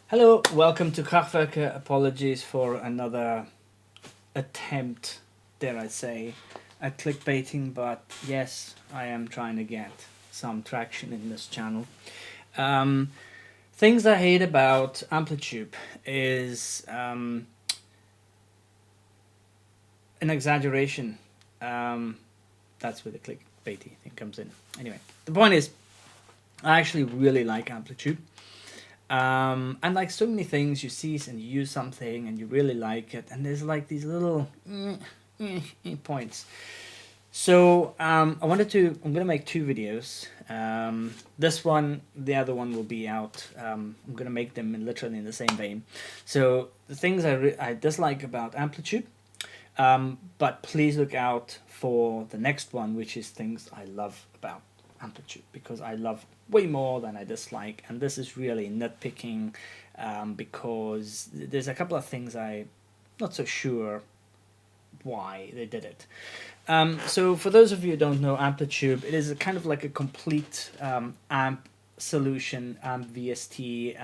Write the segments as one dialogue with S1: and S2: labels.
S1: Hello, welcome to Kraftwerke. Apologies for another attempt, dare I say, at clickbaiting, but yes, I am trying to get some traction in this channel. Things I hate about Amplitube is an exaggeration. That's where the clickbaity thing comes in. Anyway, the point is, I actually really like Amplitube. And like so many things, you see and you use something and you really like it, and there's like these little points. So I'm gonna make two videos. This one, the other one will be out. I'm gonna make them literally in the same vein. So the things I dislike about Amplitube, but please look out for the next one, which is things I love about Amplitube, because I love way more than I dislike, and this is really nitpicking, because there's a couple of things I'm not so sure why they did it. So for those of you who don't know Amplitube, it is a kind of like a complete amp solution, amp VST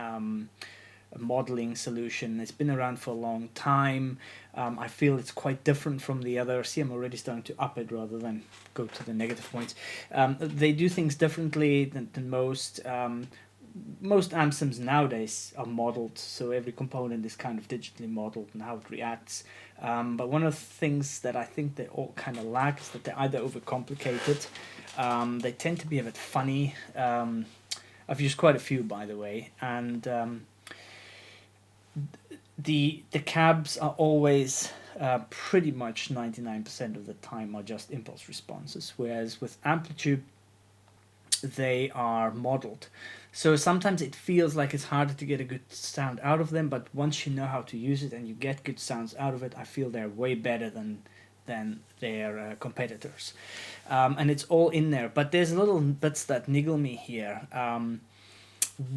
S1: modeling solution. It's been around for a long time. I feel it's quite different from the other. See, I'm already starting to up it rather than go to the negative points. They do things differently than most. Most amp sims nowadays are modeled, so every component is kind of digitally modeled and how it reacts. But one of the things that I think they all kind of lack is that they're either overcomplicated. They tend to be a bit funny. I've used quite a few, by the way, and the cabs are always pretty much 99% of the time are just impulse responses, whereas with Amplitube they are modeled. So sometimes it feels like it's harder to get a good sound out of them, but once you know how to use it and you get good sounds out of it, I feel they're way better than their competitors. And it's all in there, but there's little bits that niggle me here.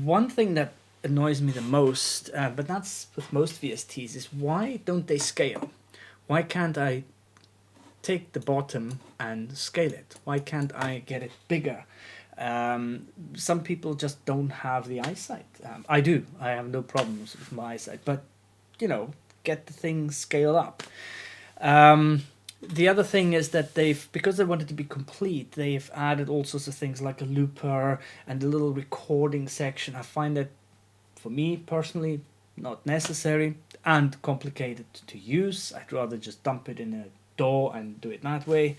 S1: One thing that annoys me the most, but that's with most VSTs, is why don't they scale? Why can't I take the bottom and scale it? Why can't I get it bigger? Some people just don't have the eyesight. I do. I have no problems with my eyesight, but get the thing scaled up. The other thing is that because they wanted to be complete, they've added all sorts of things like a looper and a little recording section. I find that, for me personally, not necessary and complicated to use. I'd rather just dump it in a DAW and do it that way.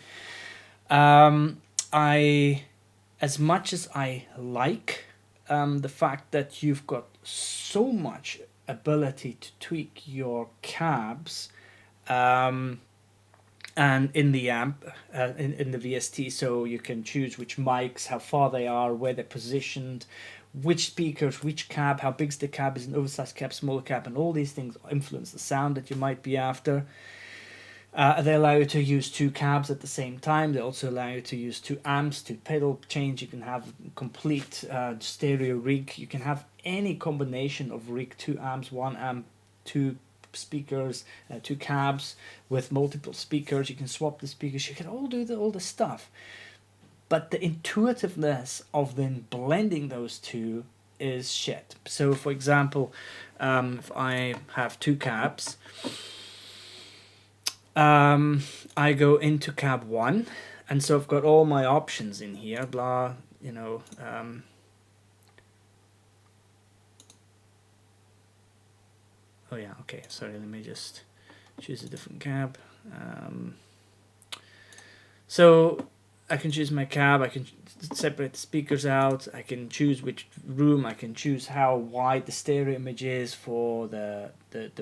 S1: As much as I like the fact that you've got so much ability to tweak your cabs, and in the amp, in the VST, so you can choose which mics, how far they are, where they're positioned, which speakers, which cab, how big's the cab, is an oversized cab, smaller cab, and all these things influence the sound that you might be after. They allow you to use two cabs at the same time. They also allow you to use two amps, two pedal change. You can have complete stereo rig. You can have any combination of rig, two amps, one amp, two speakers, two cabs with multiple speakers. You can swap the speakers. You can all do all the stuff. But the intuitiveness of then blending those two is shit. So, for example, if I have two cabs, I go into cab 1, and so I've got all my options in here, blah, oh yeah, okay, sorry, let me just choose a different cab. So I can choose my cab, I can separate the speakers out, I can choose which room, I can choose how wide the stereo image is for the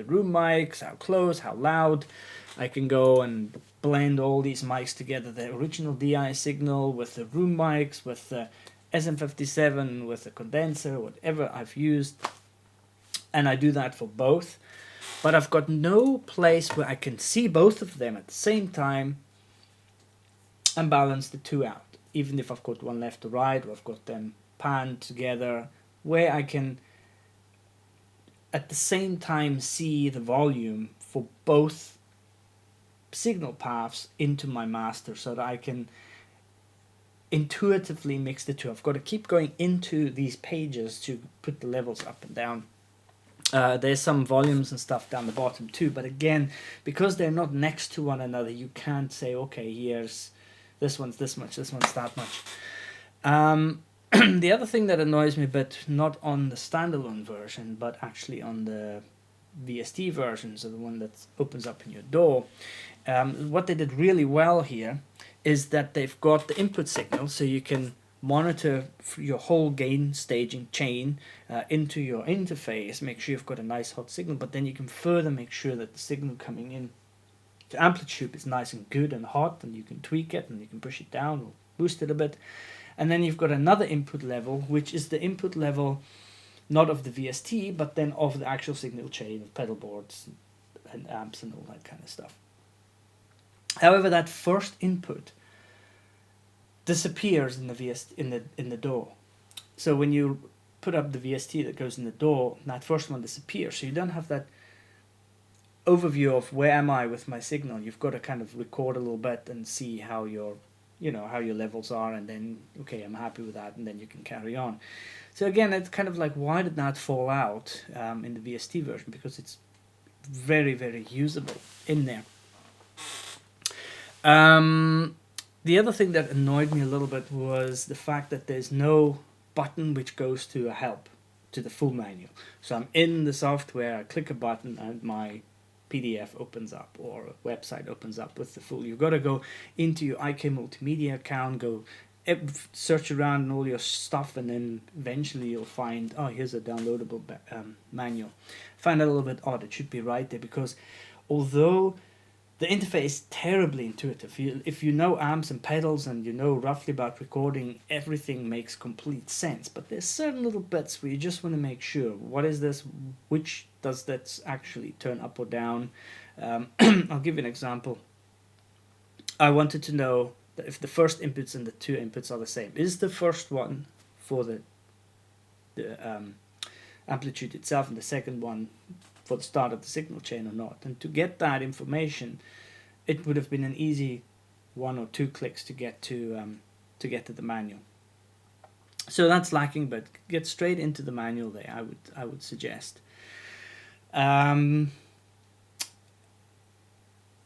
S1: room mics, how close, how loud. I can go and blend all these mics together, the original DI signal with the room mics, with the SM57, with the condenser, whatever I've used, and I do that for both. But I've got no place where I can see both of them at the same time and balance the two out, even if I've got one left or right, or I've got them panned together, where I can at the same time see the volume for both signal paths into my master, so that I can intuitively mix the two. I've got to keep going into these pages to put the levels up and down. There's some volumes and stuff down the bottom too, but again, because they're not next to one another, you can't say, okay, here's this one's this much, this one's that much. The other thing that annoys me, but not on the standalone version, but actually on the VST version, so the one that opens up in your DAW, what they did really well here is that they've got the input signal, so you can monitor your whole gain staging chain into your interface, make sure you've got a nice hot signal, but then you can further make sure that the signal coming in to Amplitube is nice and good and hot, and you can tweak it and you can push it down or boost it a bit. And then you've got another input level, which is the input level not of the VST, but then of the actual signal chain of pedal boards and amps and all that kind of stuff. However, that first input disappears in the in the DAW. So when you put up the VST that goes in the DAW, that first one disappears. So you don't have that overview of where am I with my signal. You've got to kind of record a little bit and see how your how your levels are, and then okay, I'm happy with that, and then you can carry on. So again, it's kind of like, why did that fall out in the VST version? Because it's very, very usable in there. The other thing that annoyed me a little bit was the fact that there's no button which goes to a help, to the full manual. So I'm in the software, I click a button and my PDF opens up, or a website opens up with the full. You've got to go into your IK Multimedia account, go search around in all your stuff, and then eventually you'll find, oh, here's a downloadable manual. I find that a little bit odd. It should be right there, because although the interface is terribly intuitive, if you know amps and pedals and you know roughly about recording, everything makes complete sense. But there's certain little bits where you just want to make sure, what is this? Which does that actually turn up or down? I'll give you an example. I wanted to know that if the first inputs and the two inputs are the same. Is the first one for the amplitude itself and the second one for the start of the signal chain or not? And to get that information, it would have been an easy 1 or 2 clicks to get to the manual. So that's lacking, but get straight into the manual there, I would suggest.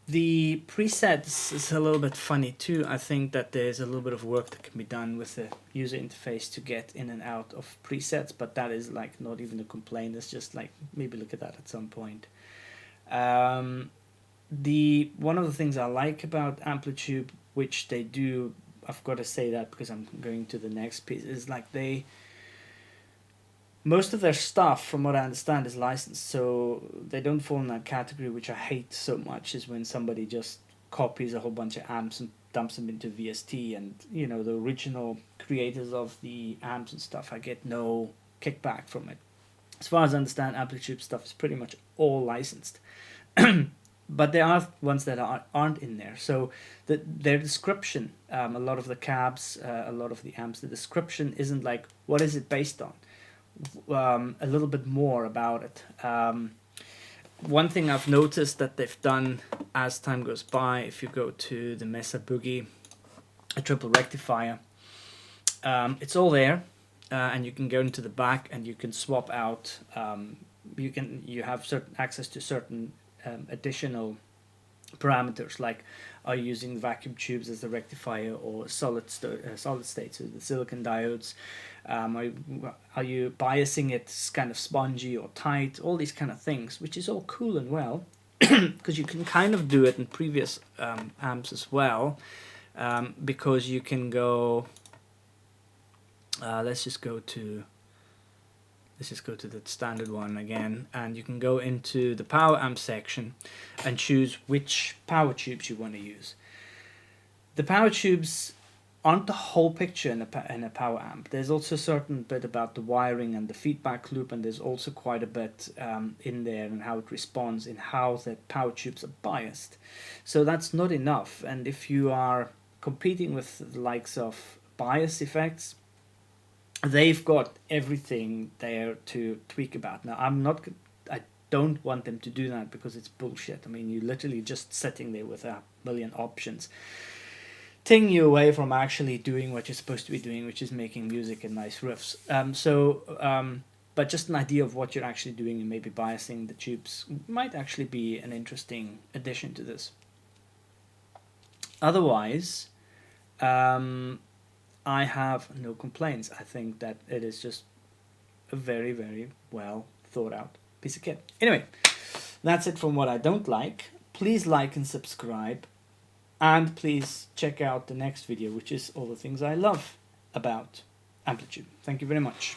S1: The presets is a little bit funny too. I think that there's a little bit of work that can be done with the user interface to get in and out of presets, but that is like not even a complaint. It's just like, maybe look at that at some point. One of the things I like about Amplitube, which they do, I've got to say that because I'm going to the next piece, is like most of their stuff, from what I understand, is licensed, so they don't fall in that category, which I hate so much, is when somebody just copies a whole bunch of amps and dumps them into VST, and the original creators of the amps and stuff, I get no kickback from it. As far as I understand, Amplitube stuff is pretty much all licensed. But there are ones that aren't in there. So their description, a lot of the cabs, a lot of the amps, the description isn't like, what is it based on? A little bit more about it. One thing I've noticed that they've done as time goes by, if you go to the Mesa Boogie, a triple rectifier, it's all there, and you can go into the back and you can swap out. You have certain access to certain additional parameters, like are you using vacuum tubes as the rectifier or solid state, so the silicon diodes. Are you biasing it kind of spongy or tight? All these kind of things, which is all cool and well, because you can kind of do it in previous amps as well, because you can go. Let's just go to the standard one again, and you can go into the power amp section and choose which power tubes you want to use. The power tubes aren't the whole picture in a power amp. There's also a certain bit about the wiring and the feedback loop, and there's also quite a bit in there and how it responds in how the power tubes are biased. So that's not enough, and if you are competing with the likes of bias effects, they've got everything there to tweak about. Now, I don't want them to do that because it's bullshit. I mean, you're literally just sitting there with a million options, taking you away from actually doing what you're supposed to be doing, which is making music and nice riffs. but just an idea of what you're actually doing and maybe biasing the tubes might actually be an interesting addition to this. Otherwise, I have no complaints. I think that it is just a very, very well thought out piece of kit. Anyway, that's it from what I don't like. Please like and subscribe, and please check out the next video, which is all the things I love about Amplitube. Thank you very much.